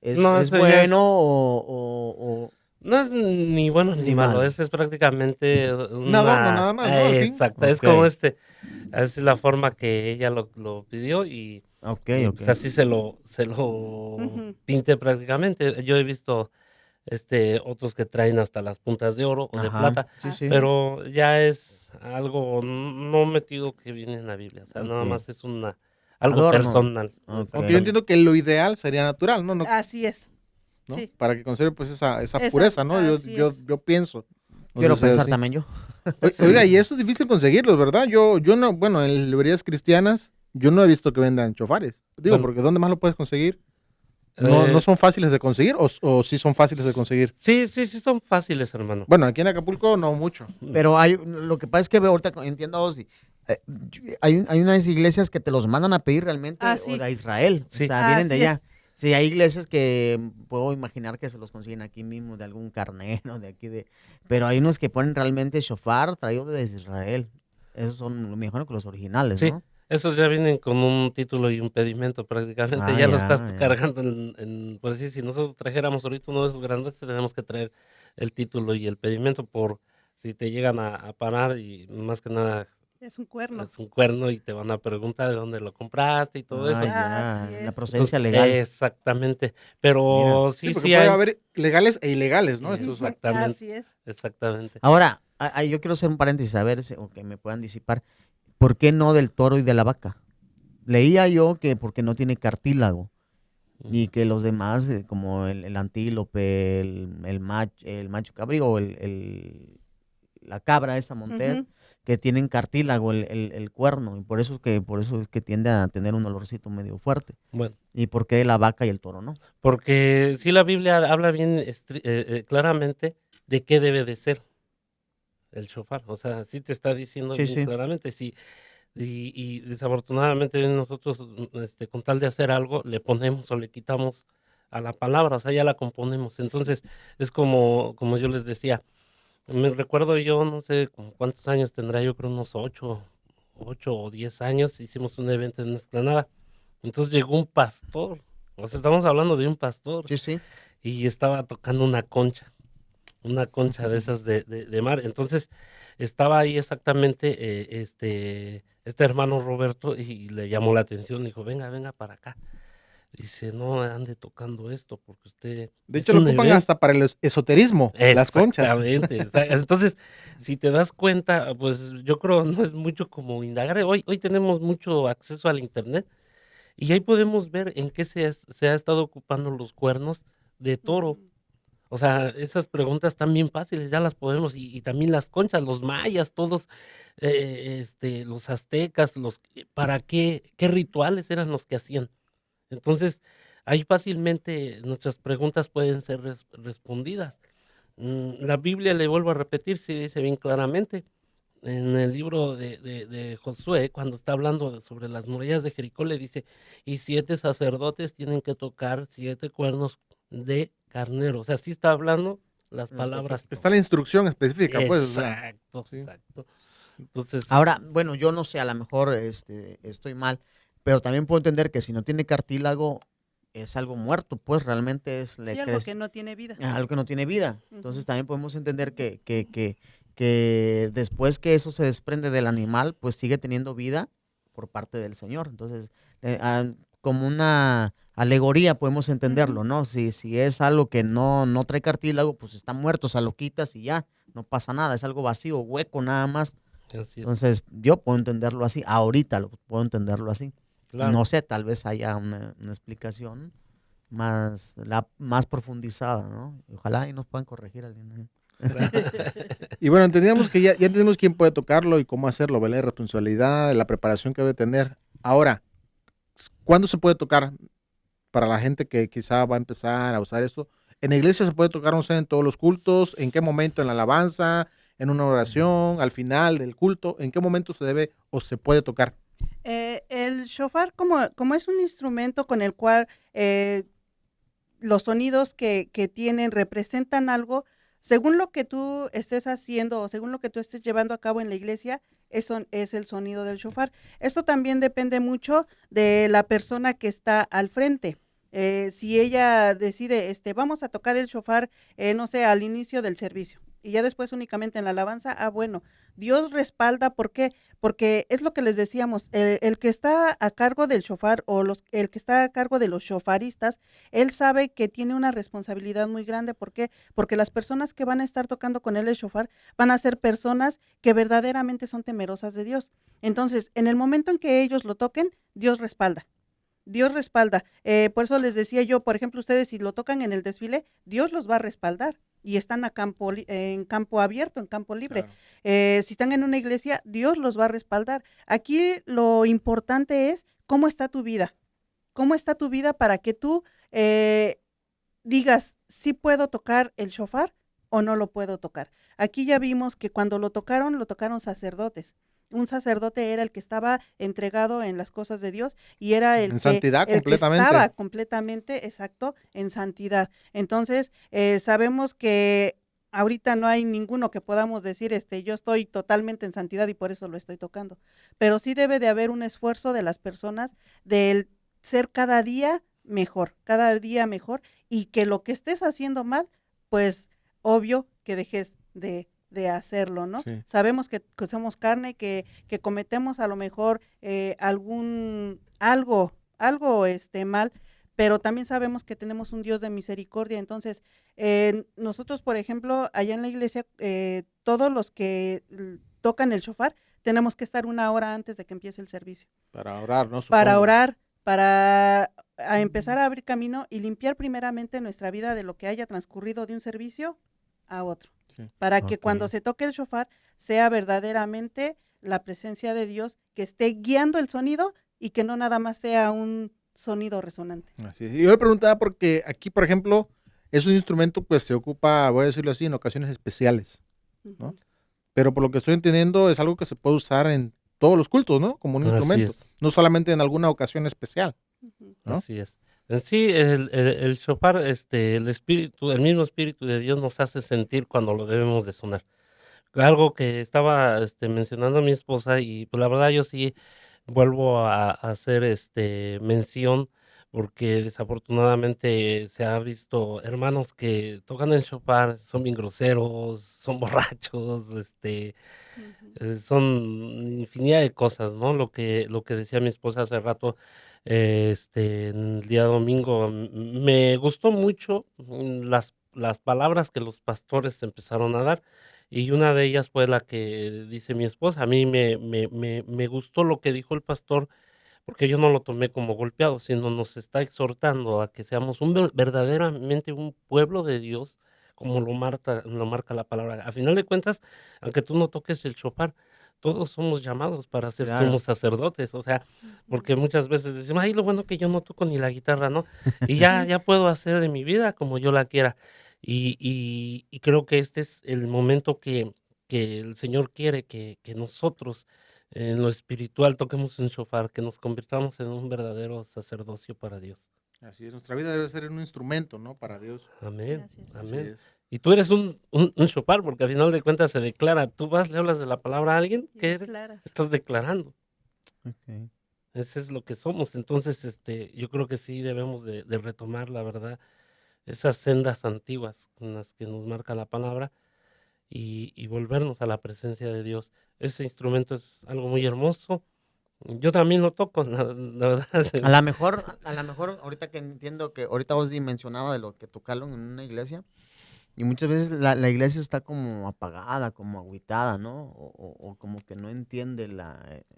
No, es eso ya es, bueno o no es ni bueno ni ni malo, malo. es prácticamente Un adorno nada más, ¿no? Al fin. exacto, es Ok. como es la forma que ella lo pidió y Ok, ok. pues así se lo Ujú. pinte prácticamente. Yo he visto otros que traen hasta las puntas de oro o de Ajá, plata, sí, Así sí. pero ya es algo no metido que viene en la Biblia, o sea, nada Ok. más es algo Adorno. personal, Ok. Aunque yo exactamente. entiendo que lo ideal sería natural, ¿no? Así es. ¿No? Sí. Para que conserve pues esa pureza, ¿no? Así es. Yo pienso. No sé Quiero si es pensar así. también yo. Oiga, y eso es difícil conseguirlos, ¿verdad? Yo no, bueno, en librerías cristianas, yo no he visto que vendan chofares. Digo, Bueno, porque ¿dónde más lo puedes conseguir? No, no eh, son fáciles de conseguir o sí son fáciles de conseguir. sí, sí, sí son fáciles, hermano. Bueno, aquí en Acapulco no mucho. Pero lo que pasa es que veo ahorita, entiendo a Osdi, hay unas iglesias que te los mandan a pedir realmente o Sí. de Israel, o Sí. sea, vienen de Así allá. es. Sí, hay iglesias que puedo imaginar que se los consiguen aquí mismo, de algún carnero, de aquí pero hay unos que ponen realmente shofar traído desde Israel. Esos son lo mejor que los originales, Sí, ¿no? esos ya vienen con un título y un pedimento prácticamente, Ah, ya lo estás ya, ya. cargando por decir, si nosotros trajéramos ahorita uno de esos grandes, tenemos que traer el título y el pedimento por si te llegan a parar y más que nada Es un cuerno. es un cuerno y te van a preguntar de dónde lo compraste y todo Ah, eso. Así ya, la es. procedencia Entonces, legal. exactamente, Mira. pero Sí, sí, porque sí puede hay, haber legales e ilegales, ¿no? Estos son. exactamente, Así es. exactamente. Ahora, yo quiero hacer un paréntesis, a ver, o que me puedan disipar. ¿Por qué no del toro y de la vaca? Leía yo que porque no tiene cartílago y que los demás, como el antílope, el macho cabrío o la cabra esa montés, Ujú. que tienen cartílago el cuerno y por eso es que tiende a tener un olorcito medio fuerte. Bueno. ¿Y por qué la vaca y el toro no? Porque sí la Biblia habla bien claramente de qué debe de ser el shofar, o sea, sí te está diciendo Sí, bien sí. claramente, sí, y desafortunadamente nosotros, con tal de hacer algo, le ponemos o le quitamos a la palabra, o sea, ya la componemos, entonces es como yo les decía, me recuerdo yo, no sé como cuántos años tendrá, yo creo unos 8 o 10 años, hicimos un evento en una explanada, entonces llegó un pastor, o sea, estamos hablando de un pastor, Sí, sí. y estaba tocando una concha de esas de mar. Entonces, estaba ahí exactamente este hermano Roberto y le llamó la atención, dijo, venga, venga para acá. Dice, no ande tocando esto porque usted De es hecho, lo un ocupan evento. hasta para el esoterismo, las conchas. Exactamente. Entonces, si te das cuenta, pues yo creo no es mucho como indagar. Hoy tenemos mucho acceso al internet y ahí podemos ver en qué se ha estado ocupando los cuernos de toro. Ujú. O sea, esas preguntas están bien fáciles, ya las podemos, y también las conchas, los mayas, todos, los aztecas, ¿para qué rituales eran los que hacían? Entonces, ahí fácilmente nuestras preguntas pueden ser respondidas. La Biblia, le vuelvo a repetir, sí dice bien claramente, en el libro de Josué, cuando está hablando sobre las murallas de Jericó, le dice, y 7 sacerdotes tienen que tocar 7 cuernos de carnero. O sea, sí está hablando las En específico. palabras. Está la instrucción específica, pues, o sea, Exacto, sí. exacto. Entonces, Ahora, bueno, yo no sé, a lo mejor estoy mal, pero también puedo entender que si no tiene cartílago es algo muerto, pues realmente Sí, algo que no tiene vida. algo que no tiene vida. Entonces Ujú. también podemos entender que después que eso se desprende del animal, pues sigue teniendo vida por parte del Señor. Entonces, como una alegoría podemos entenderlo, Ujú. ¿no? Si es algo que no trae cartílago, pues está muerto, o sea, lo quitas y ya, no pasa nada, es algo vacío, hueco nada más. así es, Entonces, yo puedo entenderlo así, ahorita lo puedo entenderlo así. claro. No sé, tal vez haya una explicación más profundizada, ¿no? Y ojalá y nos puedan corregir alguien. Y bueno, entendíamos que ya entendimos quién puede tocarlo y cómo hacerlo, ¿verdad? La responsabilidad, la preparación que debe tener. Ahora, ¿cuándo se puede tocar para la gente que quizá va a empezar a usar esto? ¿En la iglesia se puede tocar, no sé, en todos los cultos? ¿En qué momento? ¿En la alabanza? ¿En una oración? ¿Al final del culto? ¿En qué momento se debe o se puede tocar? El shofar, como es un instrumento con el cual los sonidos que tienen representan algo, según lo que tú estés haciendo o según lo que tú estés llevando a cabo en la iglesia, eso es el sonido del shofar. Esto también depende mucho de la persona que está al frente. Si ella decide, vamos a tocar el shofar, no sé, al inicio del servicio y ya después únicamente en la alabanza, bueno, Dios respalda, ¿por qué? Porque es lo que les decíamos, el que está a cargo del shofar o el que está a cargo de los shofaristas, él sabe que tiene una responsabilidad muy grande. ¿Por qué? Porque las personas que van a estar tocando con él el shofar van a ser personas que verdaderamente son temerosas de Dios. Entonces, en el momento en que ellos lo toquen, Dios respalda. Dios respalda. Por eso les decía yo, por ejemplo, ustedes si lo tocan en el desfile, Dios los va a respaldar y están en campo abierto, en campo libre. Claro. Si están en una iglesia, Dios los va a respaldar. Aquí lo importante es cómo está tu vida. ¿Cómo está tu vida para que tú digas si puedo tocar el shofar o no lo puedo tocar? Aquí ya vimos que cuando lo tocaron sacerdotes. Un sacerdote era el que estaba entregado en las cosas de Dios y era En santidad el que completamente. estaba completamente, exacto, en santidad. Entonces, sabemos que ahorita no hay ninguno que podamos decir, yo estoy totalmente en santidad y por eso lo estoy tocando. Pero sí debe de haber un esfuerzo de las personas del ser cada día mejor, y que lo que estés haciendo mal, pues obvio que dejes de hacerlo, ¿no? Sí. Sabemos que somos carne, que cometemos a lo mejor algo mal, pero también sabemos que tenemos un Dios de misericordia. Entonces, nosotros, por ejemplo, allá en la iglesia, todos los que tocan el shofar, tenemos que estar 1 hora antes de que empiece el servicio Para orar, ¿no? para Supongo. orar, para empezar a abrir camino y limpiar primeramente nuestra vida de lo que haya transcurrido de un servicio a otro, Sí. para que cuando Ok. se toque el shofar sea verdaderamente la presencia de Dios que esté guiando el sonido y que no nada más sea un sonido resonante. Así es. Y yo le preguntaba porque aquí, por ejemplo, es un instrumento, pues se ocupa, voy a decirlo así, en ocasiones especiales, ¿no? Ujú. Pero por lo que estoy entendiendo, es algo que se puede usar en todos los cultos, ¿no? Como un Así instrumento, es, no solamente en alguna ocasión especial, Ujú. ¿no? así es. En sí, el shofar, el mismo espíritu de Dios nos hace sentir cuando lo debemos de sonar. Algo que estaba mencionando mi esposa, y pues la verdad yo sí vuelvo a hacer mención, porque desafortunadamente se ha visto hermanos que tocan el shofar, son bien groseros, son borrachos, Ujú. son infinidad de cosas, ¿no? Lo que decía mi esposa hace rato, en el día domingo, me gustó mucho, las palabras que los pastores empezaron a dar, y una de ellas fue la que dice mi esposa. A mí me gustó lo que dijo el pastor, porque yo no lo tomé como golpeado, sino nos está exhortando a que seamos verdaderamente un pueblo de Dios como lo marca la palabra. A final de cuentas, aunque tú no toques el shofar, todos somos llamados para ser Claro. sumos sacerdotes, o sea, porque muchas veces decimos, ay, lo bueno que yo no toco ni la guitarra, ¿no? Y ya puedo hacer de mi vida como yo la quiera. Y creo que este es el momento que el Señor quiere que nosotros en lo espiritual toquemos un shofar, que nos convirtamos en un verdadero sacerdocio para Dios. Así es, nuestra vida debe ser un instrumento, ¿no? Para Dios. Amén, Así es. Así amén. es. Y tú eres un shofar, porque al final de cuentas se declara, tú vas, le hablas de la palabra a alguien, Y ¿qué eres? declaras. Estás declarando. Ok. Ese es lo que somos. Entonces, yo creo que sí debemos de retomar, la verdad, esas sendas antiguas en las que nos marca la palabra y volvernos a la presencia de Dios. Ese instrumento es algo muy hermoso. Yo también lo toco, la verdad. A lo mejor, ahorita que entiendo que ahorita vos mencionaba de lo que tocaron en una iglesia, y muchas veces la iglesia está como apagada, como agüitada, ¿no? O como que no entiende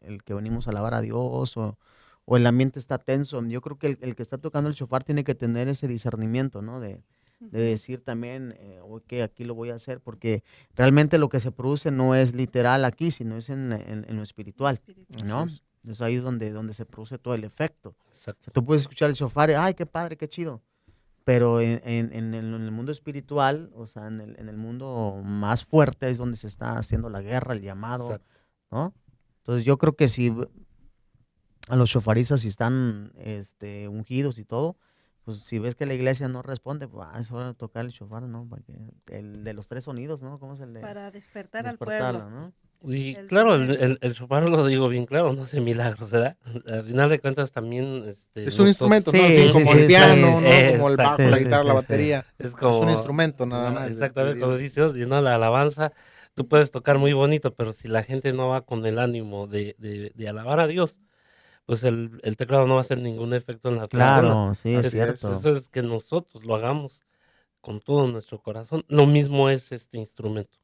el que venimos a alabar a Dios, o el ambiente está tenso. Yo creo que el que está tocando el shofar tiene que tener ese discernimiento, ¿no? De decir también, ok, aquí lo voy a hacer, porque realmente lo que se produce no es literal aquí, sino es en lo espiritual, ¿no? Así es. Entonces ahí es donde se produce todo el efecto. O Exacto. sea, tú puedes escuchar el shofar, ay, qué padre, qué chido. Pero en el mundo espiritual, o sea, en el mundo más fuerte es donde se está haciendo la guerra, el llamado, Exacto. ¿no? Entonces yo creo que si a los shofaristas si están ungidos y todo, pues si ves que la iglesia no responde, pues es hora de tocar el shofar, ¿no? Para que el de los 3 sonidos, ¿no? ¿Cómo es el de Para despertar al despertarlo, pueblo. ¿no? Y El claro, el, sonido. el, el shofar lo digo bien claro, no hace milagros, ¿verdad? Al final de cuentas también, Es un instrumento, ¿no? Sí, Como sí, el sí, piano, sí. ¿no? Como el bajo, exacto, la Sí, sí, guitarra, la sí, sí. batería. es Es un como, instrumento nada más de exactamente como Dios. dice Dios, y no la alabanza, tú puedes tocar muy bonito, pero si la gente no va con el ánimo de alabar a Dios, pues el teclado no va a hacer ningún efecto en la persona. Claro, sí, es Así es. cierto. Eso es que nosotros lo hagamos con todo nuestro corazón. Lo mismo es este instrumento.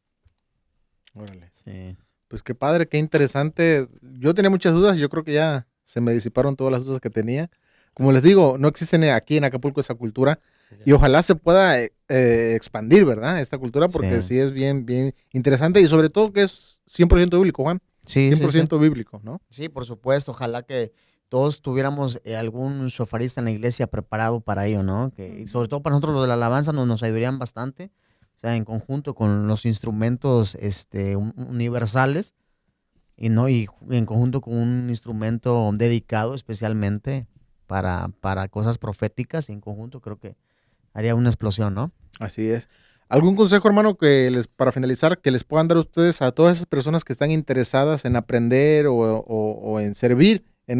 Órale. Sí. Pues qué padre, qué interesante. Yo tenía muchas dudas, yo creo que ya se me disiparon todas las dudas que tenía. Como les digo, no existe aquí en Acapulco esa cultura y Ya. ojalá se pueda expandir, ¿verdad? Esta cultura porque Sí. sí es bien, bien interesante y sobre todo que es 100% bíblico, Juan. Sí, sí, sí. 100% bíblico, ¿no? Sí, por supuesto. Ojalá que todos tuviéramos algún shofarista en la iglesia preparado para ello, ¿no? Y sobre todo para nosotros los de la alabanza nos ayudarían bastante. O sea, en conjunto con los instrumentos universales y en conjunto con un instrumento dedicado especialmente para cosas proféticas y en conjunto creo que haría una explosión, ¿no? Así es. ¿Algún consejo, hermano, para finalizar, que les puedan dar ustedes a todas esas personas que están interesadas en aprender o en servir en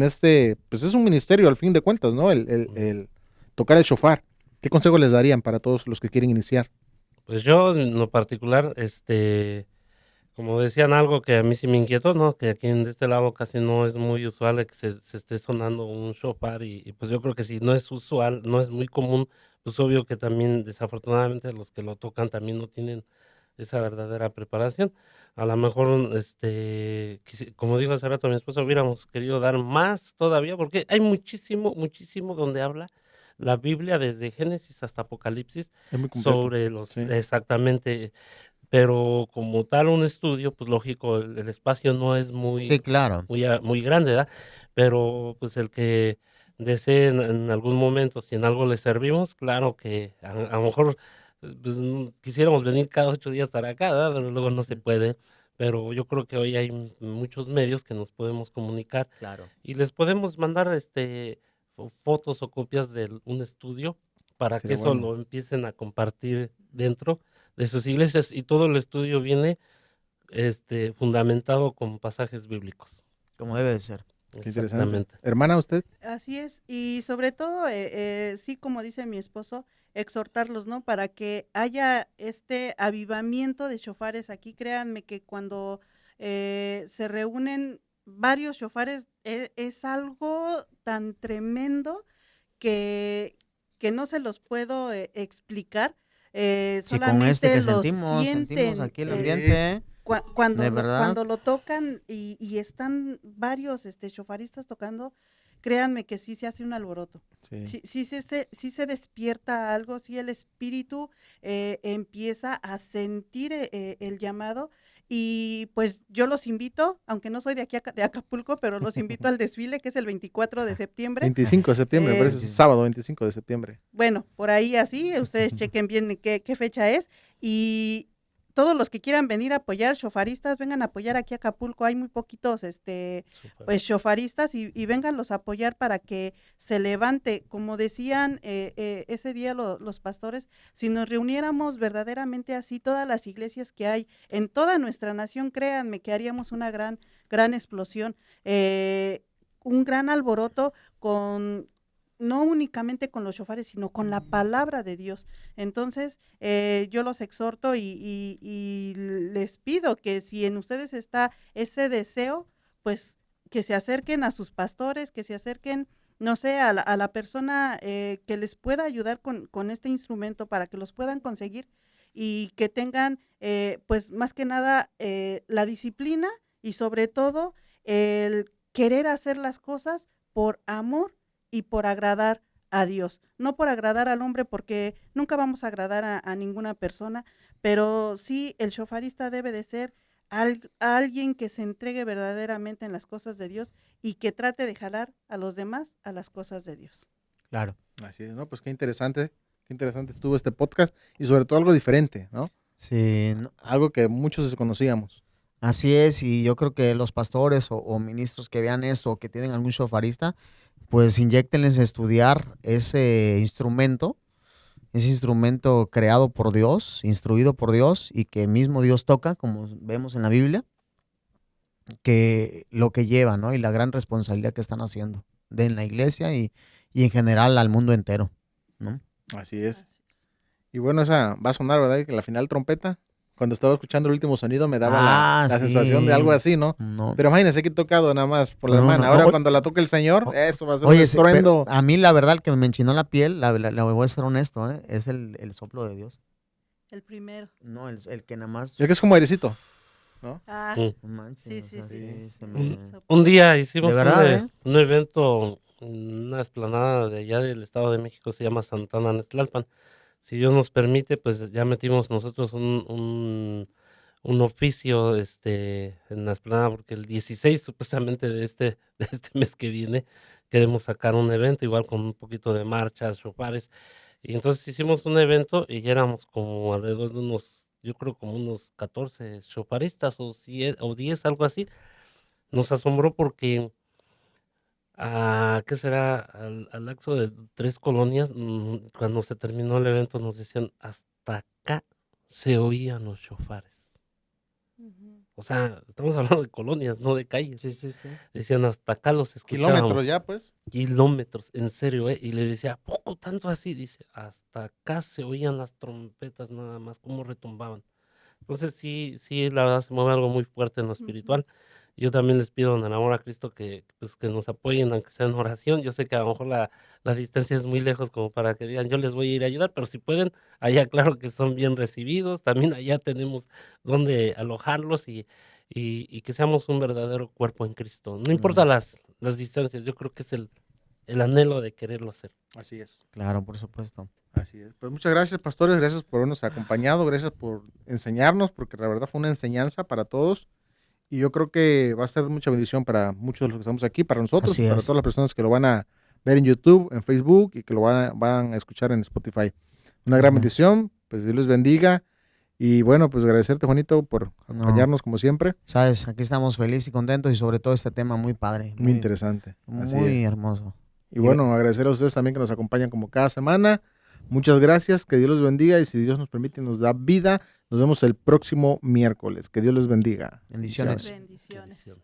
pues es un ministerio al fin de cuentas, ¿no? El tocar el shofar. ¿Qué consejo les darían para todos los que quieren iniciar? Pues yo en lo particular, como decían algo que a mí sí me inquietó, ¿no? Que aquí de este lado casi no es muy usual de que se esté sonando un shofar y pues yo creo que si no es usual, no es muy común, pues obvio que también desafortunadamente los que lo tocan también no tienen esa verdadera preparación. A lo mejor, como dijo hace rato mi esposo, hubiéramos querido dar más todavía porque hay muchísimo, muchísimo donde habla la Biblia desde Génesis hasta Apocalipsis Es muy completo. sobre Sí. exactamente, pero como tal un estudio, pues lógico, el espacio no es Sí, claro. muy grande, ¿verdad? Pero pues el que desee en algún momento, si en algo le servimos, claro que a lo mejor pues, quisiéramos venir cada 8 días para acá, ¿verdad? Pero luego no se puede. Pero yo creo que hoy hay muchos medios que nos podemos comunicar Claro. y les podemos mandar fotos o copias de un estudio para que Sería eso bueno. lo empiecen a compartir dentro de sus iglesias y todo el estudio viene fundamentado con pasajes bíblicos. Como debe de ser. Qué interesante. Exactamente. Hermana, ¿usted? Así es, y sobre todo, sí, como dice mi esposo, exhortarlos, ¿no? Para que haya este avivamiento de shofares aquí. Créanme que cuando se reúnen varios shofares, es algo tan tremendo que no se los puedo explicar. Sí, con este Solamente que lo sentimos sienten. aquí el ambiente, Cuando de verdad. cuando lo tocan y están varios shofaristas tocando, créanme que sí se hace un alboroto. Sí. Sí se despierta algo, sí el espíritu empieza a sentir el llamado. Y pues yo los invito, aunque no soy de aquí de Acapulco, pero los invito al desfile que es el 24 de septiembre. 25 de septiembre, me parece, sí. sábado 25 de septiembre. Bueno, por ahí así, ustedes chequen bien qué fecha es. Y todos los que quieran venir a apoyar, shofaristas, vengan a apoyar aquí a Acapulco. Hay muy poquitos pues shofaristas y vénganlos a apoyar para que se levante. Como decían ese día los pastores, si nos reuniéramos verdaderamente así, todas las iglesias que hay en toda nuestra nación, créanme que haríamos una gran explosión, un gran alboroto no únicamente con los shofares, sino con la palabra de Dios. Entonces, yo los exhorto y les pido que si en ustedes está ese deseo, pues que se acerquen a sus pastores, que se acerquen, no sé, a la persona que les pueda ayudar con este instrumento para que los puedan conseguir y que tengan, pues más que nada, la disciplina y sobre todo el querer hacer las cosas por amor y por agradar a Dios, no por agradar al hombre, porque nunca vamos a agradar a ninguna persona, pero sí el shofarista debe de ser alguien que se entregue verdaderamente en las cosas de Dios y que trate de jalar a los demás a las cosas de Dios. Claro. Así es, ¿no? Pues qué interesante estuvo este podcast y sobre todo algo diferente, ¿no? Sí, Algo que muchos desconocíamos. así es, y yo creo que los pastores o ministros que vean esto o que tienen algún shofarista, pues inyéctenles a estudiar ese instrumento creado por Dios, instruido por Dios y que mismo Dios toca, como vemos en la Biblia, que lo que lleva, ¿no? Y la gran responsabilidad que están haciendo en la iglesia y en general al mundo entero, ¿no? Así es. Y bueno, esa va a sonar, ¿verdad? Que la final trompeta, cuando estaba escuchando el último sonido, me daba la sí. sensación de algo así, ¿no? No. Pero imagínense que he tocado nada más por la No, hermana. no, Ahora no. cuando la toque el Señor, esto va a ser un Oye, estruendo. a mí la verdad el que me enchinó la piel, la voy a ser honesto, es el soplo de Dios. El primero. No, el que nada más... Yo que es como airecito, ¿no? Ah, No manches, sí, o sí, sea, sí. se me- Un día hicimos De verdad, un evento en una explanada de allá del Estado de México, se llama Santana Netlalpan. Si Dios nos permite, pues ya metimos nosotros un oficio en la explanada, porque el 16 supuestamente de este mes que viene queremos sacar un evento, igual con un poquito de marchas, shofares. Y entonces hicimos un evento y ya éramos como alrededor de yo creo como unos 14 shofaristas o 10, algo así. Nos asombró porque, ¿qué será? Al lapso de 3 colonias, cuando se terminó el evento, nos decían, hasta acá se oían los shofares. Ujú. O sea, estamos hablando de colonias, no de calles. Sí, sí, sí. Decían, hasta acá los escuchábamos. Kilómetros ya, pues. Kilómetros, en serio, ¿eh? Y le decía, ¿a poco tanto así? Dice, hasta acá se oían las trompetas nada más, cómo retumbaban. Entonces sí, la verdad se mueve algo muy fuerte en lo espiritual. Yo también les pido en el amor a Cristo pues, que nos apoyen, aunque sea en oración. Yo sé que a lo mejor la distancia es muy lejos como para que digan, yo les voy a ir a ayudar, pero si pueden, allá claro que son bien recibidos. También allá tenemos donde alojarlos y que seamos un verdadero cuerpo en Cristo. No importa las distancias, yo creo que es el anhelo de quererlo hacer. Así es. Claro, por supuesto. Así es. Pues muchas gracias, pastores. Gracias por habernos acompañado. Gracias por enseñarnos, porque la verdad fue una enseñanza para todos. Y yo creo que va a ser mucha bendición para muchos de los que estamos aquí, para nosotros, Así y para es. todas las personas que lo van a ver en YouTube, en Facebook y que lo van a escuchar en Spotify. Una gran Ujú. bendición. Pues Dios les bendiga. Y bueno, pues agradecerte, Juanito, por acompañarnos como siempre. Sabes, aquí estamos felices y contentos y sobre todo este tema muy padre. Muy interesante. Así Muy es. hermoso. Y bueno, agradecer a ustedes también que nos acompañan como cada semana. Muchas gracias, que Dios los bendiga y si Dios nos permite y nos da vida, nos vemos el próximo miércoles. Que Dios les bendiga. Bendiciones. Bendiciones. Bendiciones.